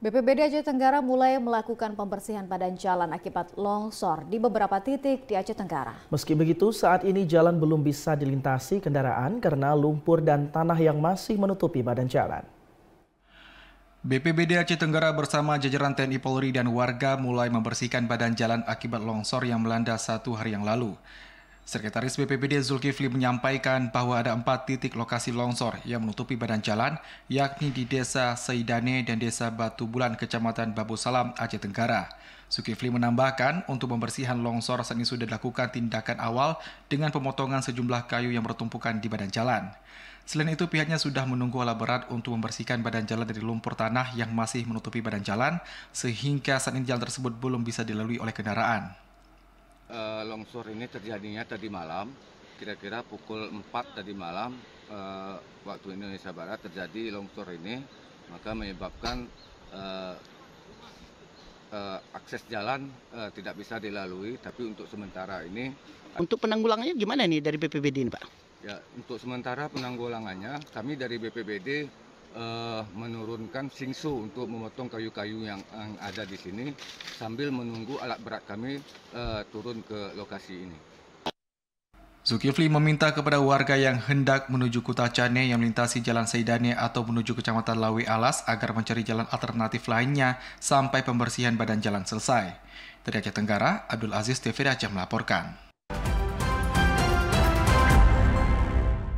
BPBD Aceh Tenggara mulai melakukan pembersihan badan jalan akibat longsor di beberapa titik di Aceh Tenggara. Meski begitu, saat ini jalan belum bisa dilintasi kendaraan karena lumpur dan tanah yang masih menutupi badan jalan. BPBD Aceh Tenggara bersama jajaran TNI Polri dan warga mulai membersihkan badan jalan akibat longsor yang melanda 1 hari yang lalu. Sekretaris BPBD Zulkifli menyampaikan bahwa ada 4 titik lokasi longsor yang menutupi badan jalan, yakni di Desa Seidane dan Desa Batu Bulan, Kecamatan Babu Salam, Aceh Tenggara. Zulkifli menambahkan untuk pembersihan longsor saat ini sudah dilakukan tindakan awal dengan pemotongan sejumlah kayu yang bertumpukan di badan jalan. Selain itu, pihaknya sudah menunggu alat berat untuk membersihkan badan jalan dari lumpur tanah yang masih menutupi badan jalan, sehingga saat ini jalan tersebut belum bisa dilalui oleh kendaraan. Longsor ini terjadinya tadi malam, kira-kira pukul 4 tadi malam, waktu Indonesia Barat terjadi longsor ini, maka menyebabkan akses jalan tidak bisa dilalui, tapi untuk sementara ini. Untuk penanggulangannya gimana nih dari BPBD ini, Pak? Ya, untuk sementara penanggulangannya, kami dari BPBD menurunkan singsu untuk memotong kayu-kayu yang ada di sini sambil menunggu alat berat kami turun ke lokasi ini. Zulkifli meminta kepada warga yang hendak menuju Kuta Cane yang melintasi Jalan Seidane atau menuju Kecamatan Lawi Alas agar mencari jalan alternatif lainnya sampai pembersihan badan jalan selesai. Dari Aceh Tenggara, Abdul Aziz, TVRI Aceh melaporkan.